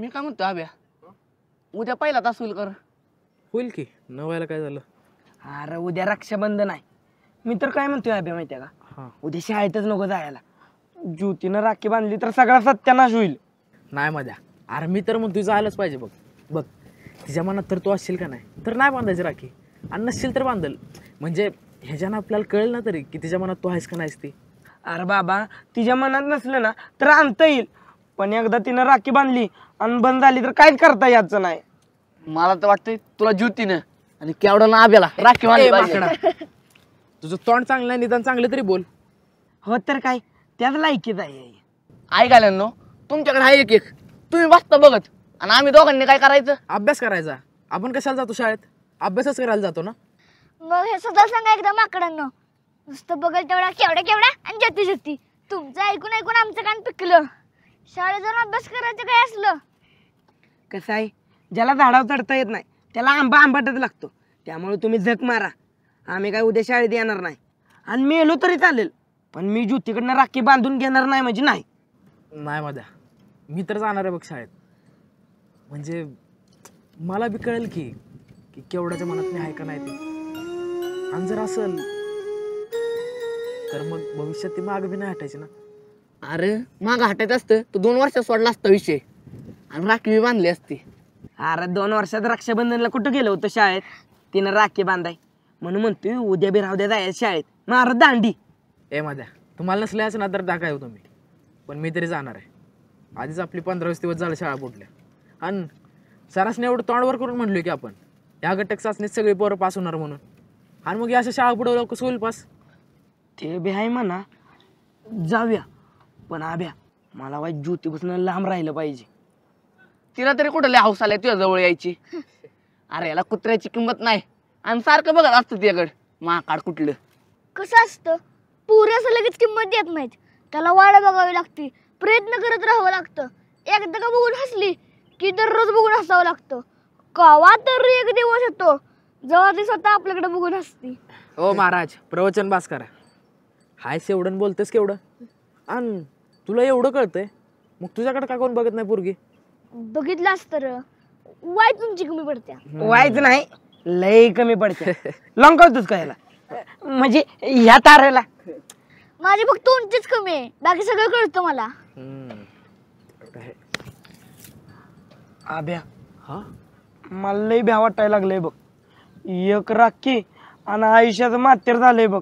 मी काय म्हणतो अभ्या, उद्या पहिला तास होईल कर. होईल की, न व्हायला काय झालं? अरे उद्या रक्षाबंधन आहे. मी तर काय म्हणतोय अभ्या माहितीये का, हां. उद्या शाळेतच नको जायला. ज्योतीनं राखी बांधली तर सगळा सत्यानाश होईल. नाही मध्या, अरे मी तर म्हणतो जायलाच पाहिजे. बघ बघ, तिच्या मनात तर तू असशील का नाही, तर नाही बांधायची राखी. आणि नसशील तर बांधल, म्हणजे ह्याच्यानं आपल्याला कळेल ना तरी की तिच्या मनात तू आहेस का नाहीस ती. अरे बाबा, तिच्या मनात नसलं ना तर आणता येईल, पण एकदा तिनं राखी बांधली आणि बंद झाली तर काहीच करता यायचं नाही. मला तर वाटतंय तुला ज्योतीनं आणि केवढं ना अभ्याला राखी बांधली ए, पाहिजे. माकडा. तुझं तोंड चांगलं आहे, निदान चांगलं तरी बोल. हो तर काय, त्याच लायकीच आहे. ऐकायला तुमच्याकडे आहे एक एक, तुम्ही बसता बघत आणि आम्ही दोघांनी काय करायचं? अभ्यास करायचा. आपण कशाला जातो शाळेत? अभ्यासच करायला जातो ना. मग हे सुद्धा सांगा एकदा माकडांनो, नुसतं बघल तेवढा केवढा केवढा आणि जती जती. तुमचं ऐकून ऐकून आमचं कान पिकलं. शाळेत जाऊन अभ्यास करायचं काय असलं? कसं आहे, ज्याला झाडावर चढता येत नाही त्याला आंबा आंबाटच लागतो. त्यामुळे तुम्ही झक मारा. आम्ही काय उद्या शाळेत येणार नाही. आणि मेलो तरी चालेल, पण मी ज्योतीकडनं राखी बांधून घेणार नाही म्हणजे नाही. नाही मध्या, मी तर जाणार आहे बघ शाळेत. म्हणजे मला बी कळेल की केवढ्याच्या मनात मी आहे का नाही ते. आणि जर असेल तर मग भविष्यात ती माग बी नाही हटायची ना. अरे माग हटायचं असतं तर 2 वर्षात सोडला असता विषय आणि राखी बी बांधली असती. अरे 2 वर्षात रक्षाबंधनला कुठं गेलो होतं शाळेत? तिनं राखी बांधाय म्हणून म्हणतोय उद्या बी राहू द्या जायचं शाळेत. मार दांडी. ए मध्या, तुम्हाला नसले असं ना तर दाखवा येऊ तुम्ही, पण मी तरी जाणार आहे. आधीच आपली 15-20 दिवस झालं शाळा बुडल्या. आणि सरासने एवढं तोंडवर करून म्हणलोय की आपण या घटक चाचणीत सगळी पोरं पास होणार म्हणून. आणि मग या अशा शाळा बुडवलं कसं होईल पास? ते बी आहे म्हणा, जाऊया. पण आभ्या, मला वाईट ज्योतीपासून लांब राहिलं पाहिजे. तिला तरी कुठं लय हौस आल्या तुझ्या जवळ यायची. अरे याला कुत्र्याची किंमत नाही आणि सारखं बघत असतं तिच्याकडं माकाड कुठलं. कसं असतं, पुरे असं लगेच किंमत देत नाहीत. त्याला वाट बघावी लागते, प्रयत्न करत राहावं लागतं. एकदा का बघून हसली की दररोज बघून हसावं लागतं. कवा तर एक दिवस येतो जेव्हा ती स्वतः आपल्याकडे बघून हसती. ओ महाराज, प्रवचन बास करा. हाय एवढं बोलतेस केवढं? आणि तुला एवढं कळतंय, मग तुझ्याकडे का कोण बघत नाही पोरगी? बघितलास तर वाईट तुमची कमी पडत्या. व्हायचं नाही, लय कमी पडते. लंकावतोच का याला, म्हणजे ह्या तारेला. माझी फक्त उंचीच कमी आहे, बाकी सगळं कळतं मला. आभ्या, हा, मला लय भ्या वाटायला लागलंय बघ. एक राखी आणि आयुष्याचं मातेर झालंय बघ.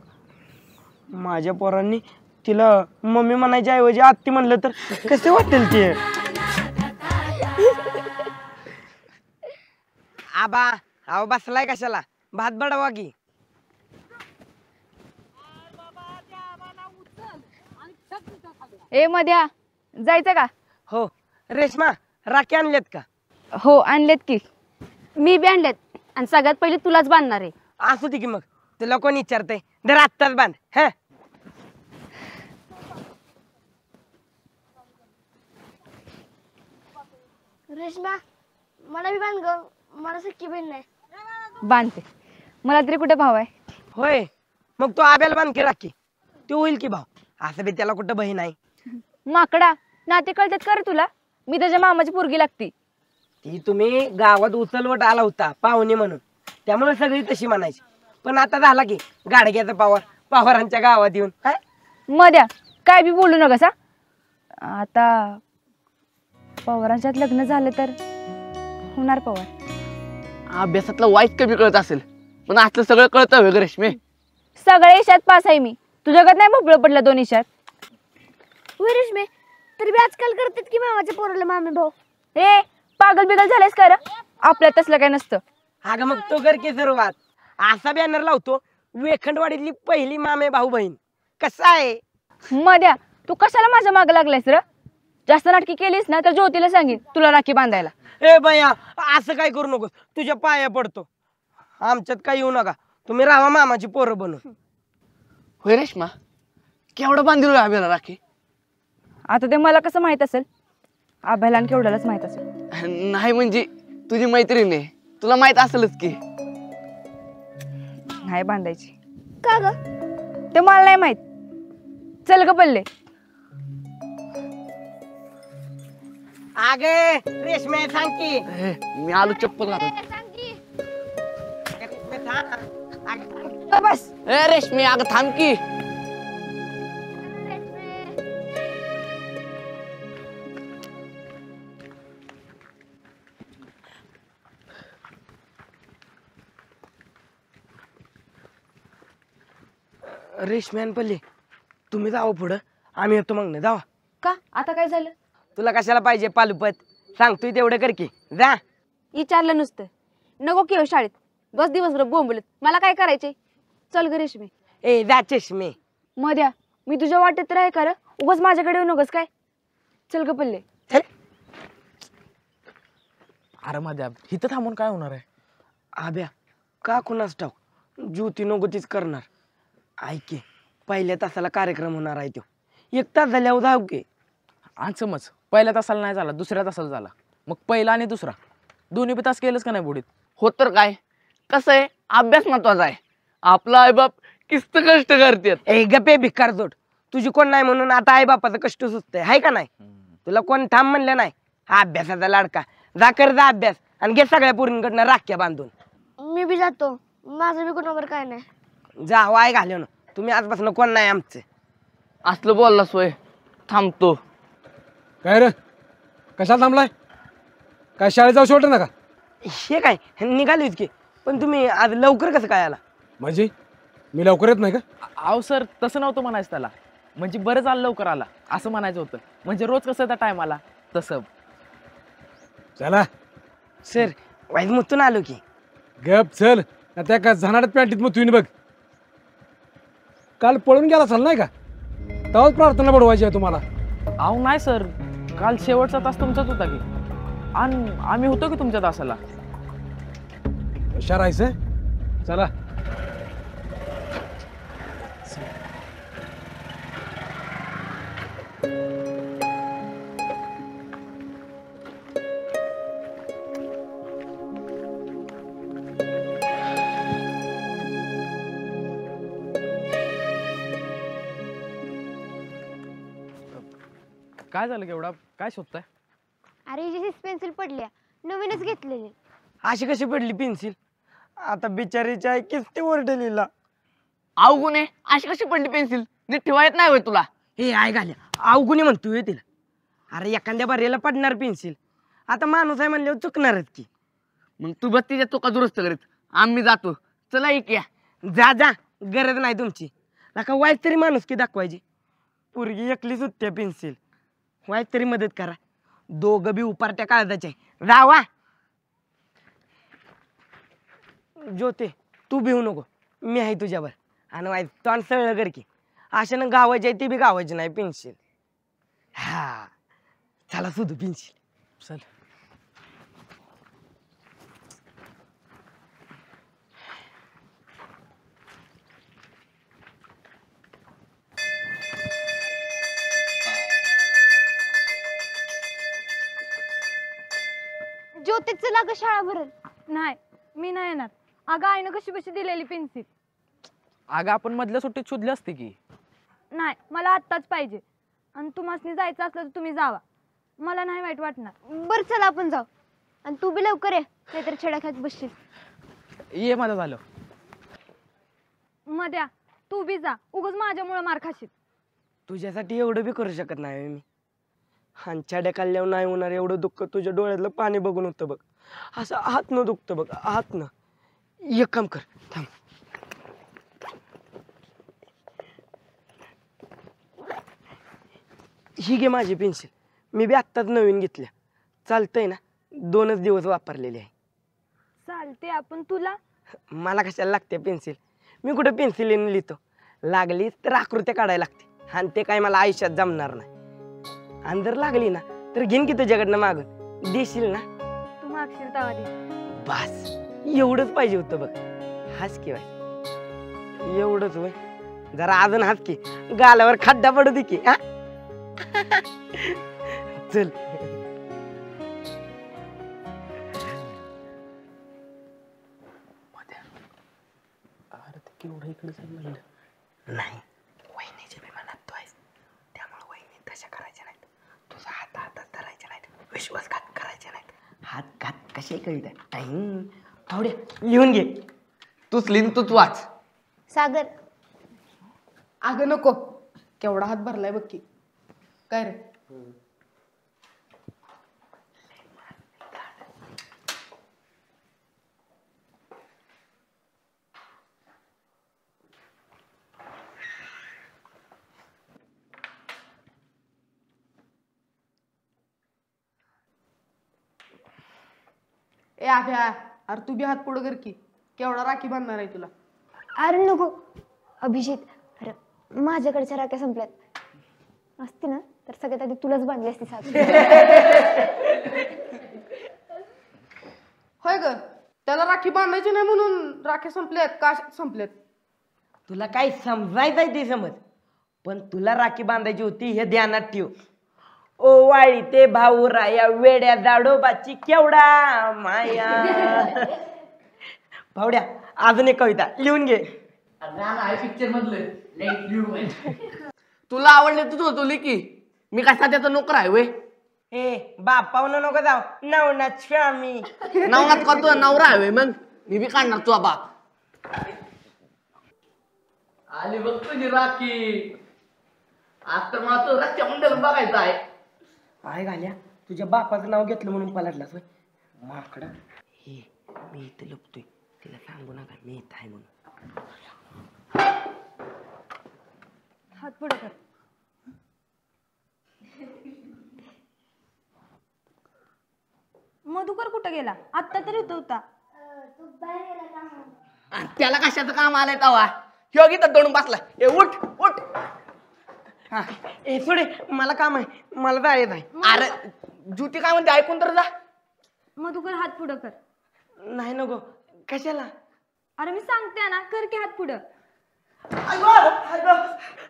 माझ्या पोरांनी तिला मम्मी म्हणायच्या ऐवजी आत्ती म्हणलं तर कसे वाटेल ते? आबा, अहो बसलाय कशाला? भात बडवा की. ए मध्या, जायचं का? हो रेश्मा, राखी आणल्यात का? हो आणलेत की. मी बी आणलेत आणि सगळ्यात पहिले तुलाच बांधणार आहे. असू दे की मग, तुला कोण विचारतंय? जर आत्ताच बांध. हा, रेश्मा, मला बी बांध ग, मला सख्खी बहीण नाही. बांधते. मला तरी कुठे भाव आहे? होय, मग तू आब्याला बांध की राखी. ते होईल की भाऊ. असं बी त्याला कुठं बहीण आहे. माकडा, नाते कळतात कर तुला? मी त्याच्या मामाची पोरगी लागती. ती तुम्ही गावात उचलवट आला होता पाहुणे म्हणून, त्यामुळे सगळी तशी म्हणायची. पण आता झाला की गाडग्याचा पवारांच्या गावात येऊन. हा, मध्या, काय बी बोलू नका सा. आता पवारांच्यात लग्न झालं तर होणार पवार. अभ्यासातलं वाईट कमी कळत असेल, पण असलं सगळं कळतं वगैरे रेश्मे. सगळ्या इशात पास आहे मी. तुझ्याकडे नाही भोपळं पडलं 2 इशात. होय रेश्मे, तरी बी आजकाल करतात की मामाच्या पोराला मामे भाऊ. ए पागल बिगल झालेस का रे? आपल्यात तसलं काय नसतं. अगं मग तो कर की सुरुवात. असा बॅनर लावतो, वेखंडवाडीतली पहिली मामे भाऊ बहीण. कसा आहे? मध्या, तू कशाला माझ्या मागे लागलायस र? जास्त नाटकी केलीस ना तर ज्योतीला सांगेन तुला राखी बांधायला. ए बया, असं काय करू नकोस, तुझ्या पाया पडतो. आमच्यात काय येऊ नका, तुम्ही राहा मामाची पोरं बनून. होय रेश्मा, केवढं बांधिल अभ्याला राखी? आता ते मला कसं माहित असेल? आभ्याला आणि केवढ्यालाच माहित असेल. नाही म्हणजे तुझी मैत्रीण आहे, तुला माहित असेलच की. नाही बांधायची. का ग? ते मला नाही माहित. चल ग पल्ले. अगे रेशमे सांग की मी आलो चप्पल घालून. बस ए रेशमी अगं थांब की. रेशमे आणि पल्ली तुम्ही जावं पुढं आम्ही येतो मग ना जावा. का आता काय झालं? तुला कशाला पाहिजे पालुपत सांगतोय तेवढं कर की जा. विचारलं नुसतं नको की हो शाळेत बस दिवसभर बोंबलत मला काय करायचे. चल ग रेशमी. ए जा चष्मे. मध्या मी तुझ्या वाटेत राह कर उगाच माझ्याकडे येऊ नकोस काय. चल ग पल्ले. चल. अरे माझ्या इथं थांबून काय होणार आहे? आब्या का कुणाच ठाऊक ज्योती नको तीच करणार. ऐके पहिल्या तासाला कार्यक्रम होणार आहे तो 1 तास झाल्यावर जाऊ की. आणि समज पहिल्या तासाला नाही झाला दुसऱ्या तासाला झाला मग पहिला आणि दुसरा दोन्ही बी तास केलंच का नाही बुडीत? हो तर काय कसं आहे अभ्यास महत्वाचा आहे. आपला आईबाप किस्त कष्ट करतात. ए गपे भिकार जोड तुझी कोण नाही म्हणून आता आई बापाचं कष्ट सुचतंय हाय का नाही. तुला कोण थांब म्हणलं नाही. हा अभ्यासाचा लाडका जा कर जा अभ्यास आणि घे सगळ्या पोरींकडनं राख्या बांधून. मी बी जातो माझं बी कोणावर काय नाही. जा वाय घालव ना तुम्ही आजपासून कोण नाही आमचं. असलं बोलला सोय थांबतो. काय रे कशाला थांबलाय? काय शाळेत जाऊ वाटत ना का? हे काय निघालीच की पण तुम्ही आज लवकर कसं काय आला? म्हणजे मी लवकर येत नाही का? अहो सर तसं नव्हतं म्हणायचं त्याला. म्हणजे बरं झालं लवकर आला असं म्हणायचं होतं. म्हणजे रोज कसं त्या टायमाला तसं. चला सर वाईज मुतून आलो की. गप चल ना त्या का झानाड्यात पॅन्टीत मग तुम्ही बघ. काल पळून गेला चाल नाही का? तेव्हाच प्रार्थना बडवायची आहे तुम्हाला. अहो नाही सर काल शेवटचा तास तुमचाच होता की आणि आम्ही होतो की तुमच्या तासाला. हुशार आहेस हं? चला काय झालं केवढा काय शोधताय? अरे हिची पेन्सिल पडल्या नवीनच घेतलेली. अशी कशी पडली पेन्सिल? आता बिचारीच्या आहे किस्ती ओरडलीला. अवगुण आहे अशी कशी पडली पेन्सिल नीट ठेवायत नाही होय तुला. हे आय घाल्या अवगुणी म्हणतोय तिला. अरे एखाद्या बऱ्याला पडणार पेन्सिल आता माणूस आहे म्हणल्यावर चुकणारच की. मग तू बस तिच्या चुका दुरुस्त करीत आम्ही जातो. चला एक या. जा जा गरज नाही तुमची. नका वाईट तरी माणूस की दाखवायची. पोरगी एकलीच होत्या पेन्सिल वाईट तरी मदत करा. दोघं बी उपारत्या काळजाचे जावा. ज्योते तू भिवू नको मी आहे तुझ्यावर. आणि वाईट तोंड सळलं कर की अशानं गावाची आहे ती बी गावाची नाही पेन्सिल. हा चला सुधू पेन्सिल. चल ज्योतीच लाग शाळा भरल. नाही मी नाही येणार. अगं आईनं कशी कशी दिलेली पेन्सिल. अगं आपण मधल्या सुट्टीत शोधली असते की. नाही मला आत्ताच पाहिजे. आणि तुम्हाला जायचं असलं तर तुम्ही जावा मला नाही वाईट वाटणार. बर चला आपण जाऊ आणि तू बी लवकर ये नाहीतर छेडा खात बसशील. ये माझं झालं. मध्या तू बी जा उगाच माझ्यामुळे मार खाशील. तुझ्यासाठी एवढं बी करू शकत नाही मी. हांच्या काढल्यावर नाही होणार एवढं दुःख तुझ्या डोळ्यातलं पाणी बघून होतं बघ. असं हातनं दुखतं बघ हातनं. एक काम कर थांब. ही घे माझी पेन्सिल. मी बी आत्ताच नवीन घेतल्या. चालतंय ना 2च दिवस वापरलेली आहे. चालते आपण तुला. मला कशाला लागते पेन्सिल? मी कुठं पेन्सिलीने लिहितो. लागली तर आकृत्या काढायला लागते आणि ते काय मला आयुष्यात जमणार नाही. आणि जर लागली ना तर घेईन की तुझ्याकडनं मागून देशील ना? तू मागशील तवा दे. बस एवढंच पाहिजे होतं बघ. हाच की बाय एवढंच होय. जरा अजून हाच की गालावर खड्डा पडू दे की. हा चल अरे ते केवढं इकडे चाललं. नाही वहिनीच्या विमानात तू आहेस त्यामुळे वहिनी तशा करायच्या नाहीत. तुझा हातात धरायच्या नाहीत. विश्वासघात करायचे नाहीत. हात घात कसे कळत टाईम थोड्या लिहून घे. तूच लिहिन तूच वाच. सागर अगं नको, केवढा हात भरलाय बघ की. काय रे? ए आभ्या, अरे तू बी हात पुढं कर की. केवढा राखी बांधणार आहे तुला? अरे नको अभिजित, अरे माझ्याकडच्या राख्या संपल्यात असती ना तर सगळ्यात आधी तुलाच बांधली असती सागर. होय ग, त्याला राखी बांधायची नाही म्हणून राख्या संपल्यात का संपल्यात? तुला काय समजायचंय ते समज, पण तुला राखी बांधायची होती हे ध्यानात ठेव. ओ वाळी ते भाऊरा या वेड्या जाडोबाची केवढा माया. भावड्या अजून एक कविता लिहून घे. पिक्चर मधलं तुला आवडले तुझ होतो की मी कसा त्याचा नोकर आहे वे. ए बापावनं नको जाऊ, नवनाथ स्वामी. नवनाथ करतो नवरा आहे मग मी बी काढणार तुझा बाप. आली बघ तुझी राखी. आज तर मला तो रक्षाबंधन बघायचं आहे. काय घाल्या तुझ्या बापाचं नाव घेतलं म्हणून पलटलास होय माकडा. हे मी इथं लपतोय, तिला सांगू नका मी इथं आहे म्हणून. हात पुढे कर. मधुकर कुठं गेला? आत्ता तरी होता. आणि त्याला कशाचं काम आलंय तवा? ह्यो गीता दडून बसला. ए उठ उठ. हा ए सोडे, मला काम आहे, मला जायचं आहे. अरे ज्योती काय म्हणते ऐकून तर जा. मधुकर हात पुढं कर. नाही नको, कशाला? अरे मी सांगते ना, कर की हात पुढं.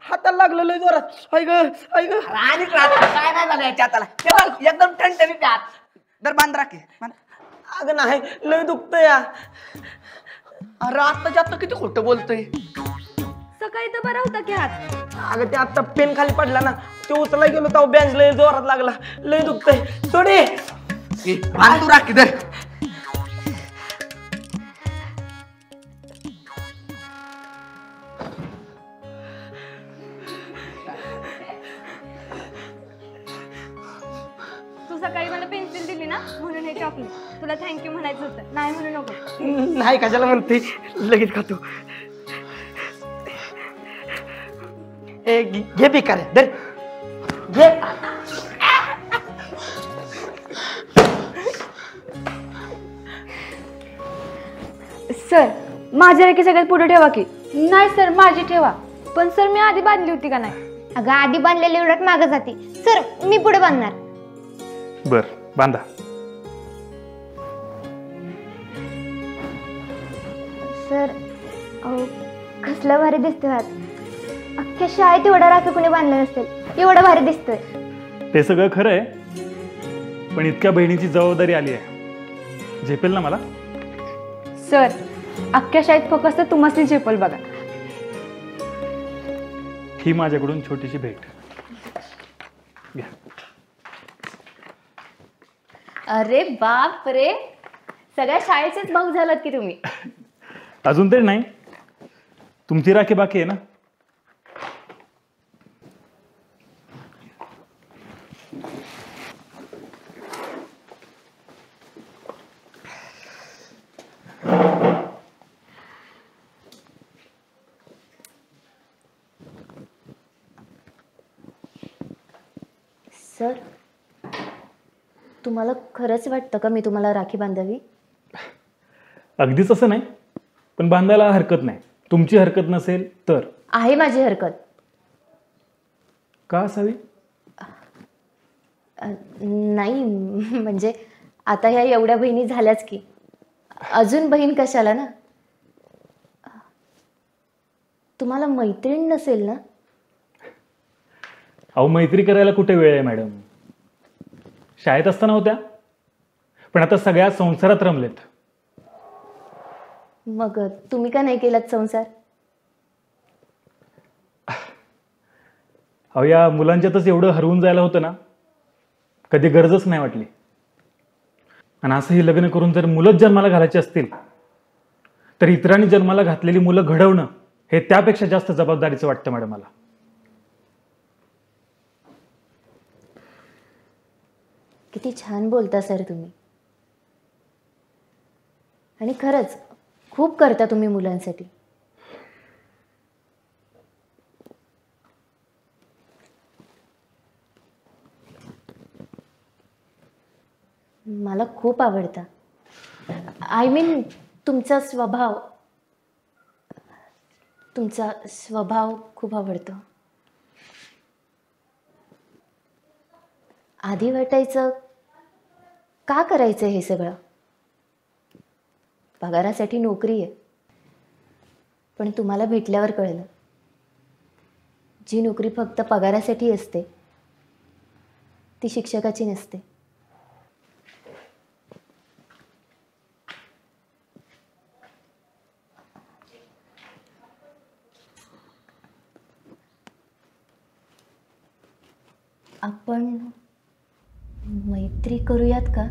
हाताला लागलं लय जोरात. ऐक ऐक आणि काय नाही झालं याच्या हाताला. हे बघ, एकदम ठणठणीत हात. दर बांध राखी. अगं नाही लय दुखतंय या. अरे आत्ताच्या आत्ता किती खोटं बोलतोय. सकाळी तर बरा होता की हात. अगं ते आता पेन खाली पडला ना, ते उचला गेलो तर बँच लय जोरात लागला. लय दुखतंय सोडे. बांध तू राखी दर. तू सकाळी मला पेन्सिल दिली ना म्हणून हे चॉकलेट. तुला थँक्यू म्हणायचं होतं, नाही म्हणू नको. नाही कशाला म्हणते, लगेच खातो. ए घे बेकार दर घे. सर माझ्या रेखी सगळ्यात पुढे ठेवा की. नाही सर माझी ठेवा. पण सर मी आधी बांधली होती का नाही? अगं आधी बांधलेली उलट मागं जाते. सर मी पुढे बांधणार. बर बांधा. सर अहो कसलं भारी दिसतोय हात. अख्ख्या शाळेत एवढा राखी कोणी बांधला नसेल एवढा भारी दिसतोय. ते सगळं खरं आहे, पण इतक्या बहिणीची जबाबदारी आली आहे. झेपेल ना मला? सर अख्ख्या शाळेत फक्त तुम्हाला झेपल बघा. ही माझ्याकडून छोटीशी भेट घ्या. अरे बाप रे, सगळ्या शाळेचेच भाऊ झालात की तुम्ही. अजून तरी नाही, तुमची राखी बाकी आहे ना. सर तुम्हाला खरंच वाटतं का मी तुम्हाला राखी बांधावी? अगदीच असं नाही, पण बांधायला हरकत नाही. तुमची हरकत नसेल तर. आहे माझी हरकत. का असावी? नाही म्हणजे आता ह्या एवढ्या बहिणी झाल्याच की अजून बहीण कशाला ना. तुम्हाला मैत्रीण नसेल ना? अहो मैत्री करायला कुठे वेळ आहे मॅडम. शाळेत असताना होत्या, पण आता सगळ्या संसारात रमलेत. मग तुम्ही का नाही केलात संसार? अहो या मुलांच्यातच एवढं हरवून जायला होतं ना, कधी गरजच नाही वाटली. आणि असंही लग्न करून जर मुलंच जन्माला घालायची असतील तर इतरांनी जन्माला घातलेली मुलं घडवणं हे त्यापेक्षा जास्त जबाबदारीचं वाटतं मॅडम मला. किती छान बोलता सर तुम्ही. आणि खरंच खूप करता तुम्ही मुलांसाठी. मला खूप आवडतं. आय मीन तुमचा स्वभाव खूप आवडतो. आधी वाटायचं का करायचं हे सगळं. पगारासाठी नोकरी आहे. पण तुम्हाला भेटल्यावर कळलं जी नोकरी फक्त पगारासाठी असते ती शिक्षकाची नसते. आपण मैत्री करूयात का?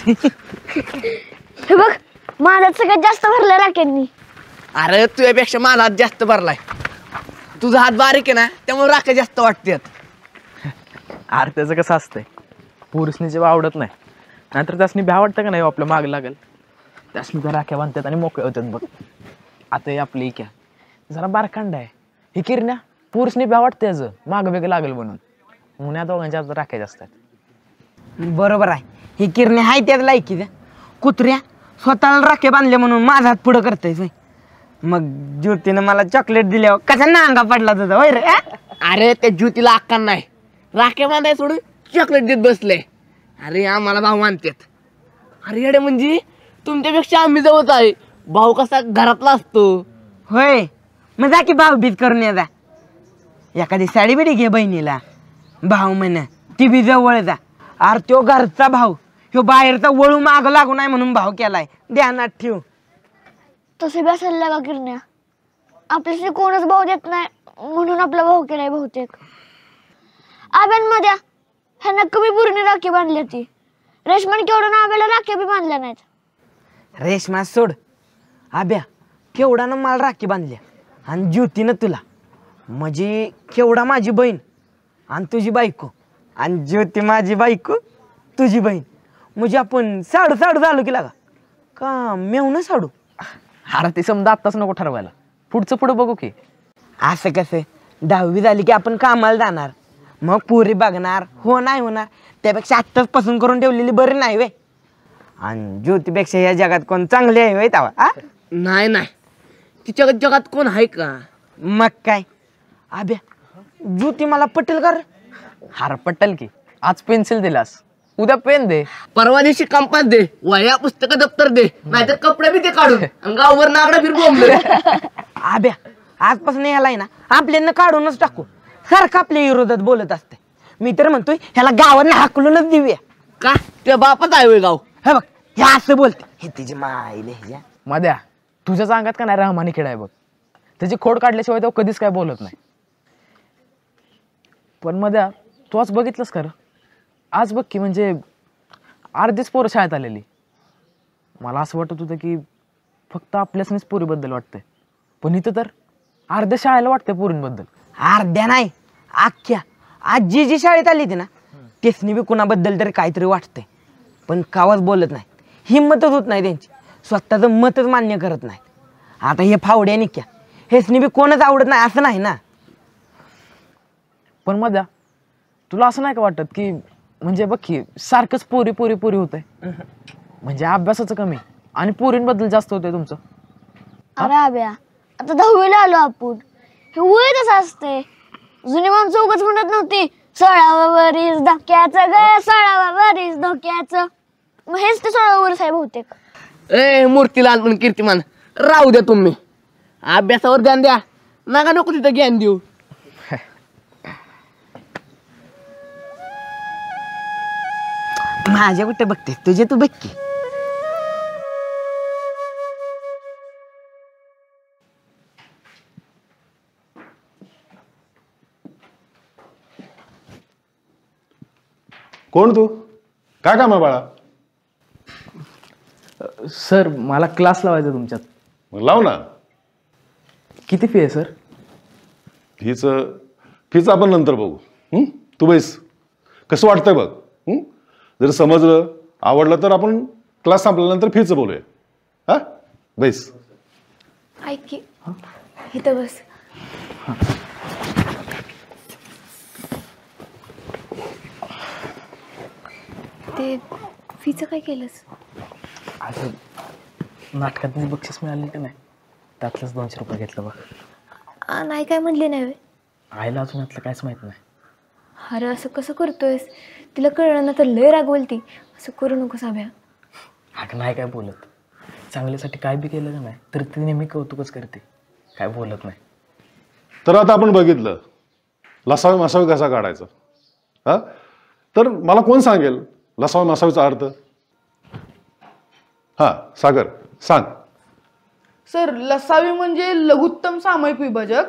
हे बघ माझ्यात सगळ्यात जास्त भरलं राख्यांनी. अरे तुझ्यापेक्षा माझा हात जास्त भरलाय. तुझा हात बारीक आहे ना त्यामुळे राख्या जास्त वाटतात. अरे त्याचं कसं असतंय, पुरुषनी जेव्हा आवडत नाही नाहीतर त्यासनी भ्या वाटतं का नाही आपलं माग लागेल, त्यासनी त्या राख्या बांधतात आणि मोकळे होतात बघ. आता हे आपली इक्या जरा बारकांड आहे. ही किरण्या पुरुषनी भ्या वाटते याचं माग वेगळं लागेल म्हणून या दोघांच्या राख्या जास्त आहेत. बरोबर आहे. ही किरणे हाय त्याच लायकीच्या. कुत्र्या स्वतःला राखे बांधले म्हणून माझा हात पुढं करतायच. मग ज्योतीनं मला चॉकलेट दिल्यावर कसा नांगा पडला तुझा होय रे? अरे त्या ज्योतीला अक्का नाही, राखे बांधाय सोडून चॉकलेट देत बसले. अरे आम्हाला भाऊ मानतात. अरे अडे म्हणजे तुमच्यापेक्षा आम्ही जवळच आहे. भाऊ कसा घरातला असतो. होय मग जा की भाऊ बीज करून ये जा. एखादी साडी बिडी घे बहिणीला. भाऊ म्हण ती बी जवळ जा. अरे तो घरचा भाऊ, ह्यो बाहेरचा वळू माग लागू नाही म्हणून भाऊ केलाय. ध्यानात ठेव. तसे बी असायला का किरण्या, आपल्याशी कोणच भाऊ देत नाही म्हणून आपला भाऊ केलाय बहुतेक. आब्यांमध्ये ह्यांना कमी पुरीने राखी बांधली होती. रेशमाने केवढं आब्याला राखी बी बांधल्या नाहीत. रेशमा सोड, आब्या केवढानं मला राखी बांधल्या आणि ज्योतीनं तुला. म्हणजे केवढा माझी बहीण आणि तुझी बायको आणि ज्योती माझी बायको तुझी बहीण. म्हणजे आपण साडू साडू झालो की लागा का मेवणं साडू. अरे ते समजा आत्ताच नको ठरवायला, पुढचं पुढं बघू की. असं कसं 10वी झाली की आपण कामाला जाणार, मग पुरी बघणार. हो नाही होणार त्यापेक्षा आत्ताच पसंत करून ठेवलेली बरी नाही वे. आणि ज्योतीपेक्षा या जगात कोण चांगले आहे वे तवा? नाही नाही तिच्या जगात कोण आहे का? मग काय आब्या ज्योती मला पटेल कर. हार पट्टल की. आज पेन्सिल दिलास उद्या पेन दे, परवा दिवशी कंपास दे, वह्या पुस्तक दप्तर दे, नाहीतर कपडे बी ते काढून आणि गावभर नागडा फिर बोंबले. आब्या आजपासून यालाय ना आपल्यानं काढूनच टाकू. सारखं आपल्या विरोधात बोलत असते. मी तर म्हणतोय ह्याला गावांना हाकलूनच देऊया. का त्या बापाच आहे गाव? हे बघ हे असं बोलते हे तिची माईले ह्या. मध्या तुझ्याच अंगात का नाही रहमानी खेळ आहे बघ. त्याची खोड काढल्याशिवाय तो कधीच काय बोलत नाही. पण मध्या तू आज बघितलंस खरं, आज बघ की म्हणजे अर्धीच पोरं शाळेत आलेली. मला असं वाटत होतं की फक्त आपल्यासनीच पोरीबद्दल वाटतंय, पण इथं तर अर्ध्या शाळेला वाटतंय पोरींबद्दल. अर्ध्या नाही अख्ख्या. आज जी जी शाळेत आली ती ना तेसनी बी कुणाबद्दल तरी काहीतरी वाटतंय, पण कावाच बोलत नाही. हिंमतच होत नाही त्यांची, स्वतःचं मतच मान्य करत नाही. आता हे फावड्या निक्या हेसनी बी कोणच आवडत नाही असं नाही ना. पण मध्या तुला असं नाही का वाटत की म्हणजे बघ की सारखंच पोरी पोरी पोरी होतंय, म्हणजे अभ्यासाचं कमी आणि पोरींबद्दल जास्त होतंय तुमचं. अरे आब्या आता 10वीला आलो आपण. हे वय तसं असते. जुनी माणसं उगाच म्हणत नव्हती 16वा वरीस धक्क्याचं ग 16वा वरीस धक्क्याचं. मग हेच ते 16वा वरीस आहे बहुतेक. ए मूर्तीलाल पण कीर्तिमान राहू द्या तुम्ही. अभ्यासावर ध्यान द्या, नका नको तिथं ज्ञान देऊ. माझ्या कुठे बघते, तुझे तू बघ की. कोण तू? काय काम आहे बाळा? सर मला क्लास लावायचा तुमच्यात. मग लाव ना. किती फी आहे सर? फीच आपण नंतर बघू. तू बैस. कसं वाटतंय बघ. जर समजलं आवडलं तर आपण क्लास संपल्यानंतर फीचं बोलूया. हा बैस. ऐक की इथं बस. ते फीचं काय केलंस? असं नाटकात बक्षीस मिळाले का नाही, त्यातलंच 200 रुपये घेतलं बघ. नाही काय म्हणले नाही व्हय? आईला अजून यातलं काहीच माहित नाही. अरे असं कसं करतोयस? तिला कळलं ना तर लय रागवल ती. असं करू नकोस अभ्या. अगं नाही काय बोलत. चांगल्यासाठी काय बी केलं का नाही तर ती नेहमी कौतुकच करते, काय बोलत नाही. तर आता आपण बघितलं लसावी मासावी कसा काढायचा. हा तर मला कोण सांगेल लसावी मासावीचा अर्थ? हा सागर सांग. सर लसावी म्हणजे लघुत्तम सामायिक विभाजक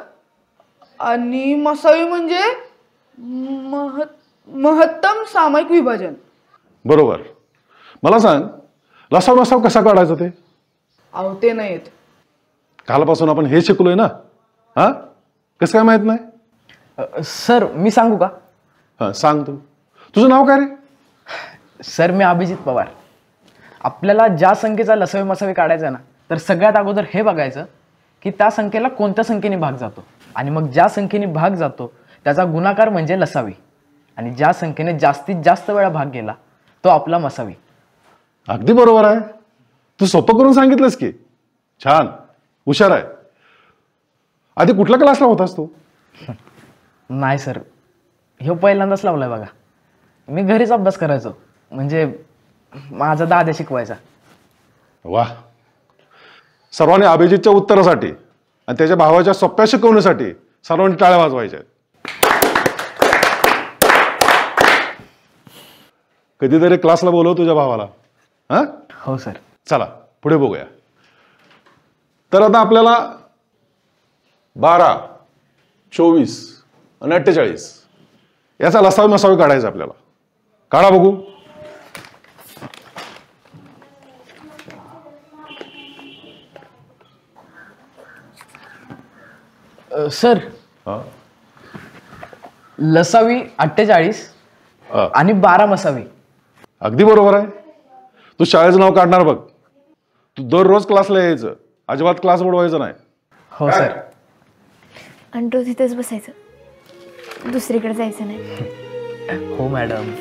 आणि मसावी म्हणजे महत्तम सामायिक विभाजन. बरोबर. मला सांग लसाव मासाव कसा काढायचा ते? अहो ते नाही येत. कालपासून आपण हे शिकलोय ना. हा कसं काय माहित नाही? सर मी सांगू का? हा सांग. तुझं नाव काय रे? सर मी अभिजित पवार. आपल्याला ज्या संख्येचा लसावी मसावी काढायचा ना तर सगळ्यात अगोदर हे बघायचं की त्या संख्येला कोणत्या संख्येने भाग जातो, आणि मग ज्या संख्येने भाग जातो त्याचा गुणाकार म्हणजे लसावी, आणि ज्या संख्येने जास्तीत जास्त वेळा भाग गेला तो आपला मसावी. अगदी बरोबर आहे. तू सोपं करून सांगितलंस की. छान हुशार आहे. आधी कुठल्या क्लासला होतास तू? नाही सर, हे पहिल्यांदाच लावलाय बघा. मी घरीच अभ्यास करायचो, म्हणजे माझा दादा शिकवायचा. वा. सर्वांनी अभिजितच्या उत्तरासाठी आणि त्याच्या भावाच्या सोप्या शिकवण्यासाठी सर्वांनी टाळ्या वाजवायच्या. कधीतरी क्लासला बोलव तुझ्या भावाला. हा हो सर. चला पुढे बघूया. तर आता आपल्याला 12, 24 आणि 48 याचा लसावी मसावी काढायचा आपल्याला. काढा बघू. सर लसावी 48 आणि 12 मसावी. अगदी बरोबर आहे. तू शाळेचं नाव काढणार बघ. तू दररोज क्लासला यायचं, अजिबात क्लास बुडवायचं नाही. हो सर. आणि रोज इथंच बसायचं, दुसरीकडे जायचं नाही. हो मॅडम.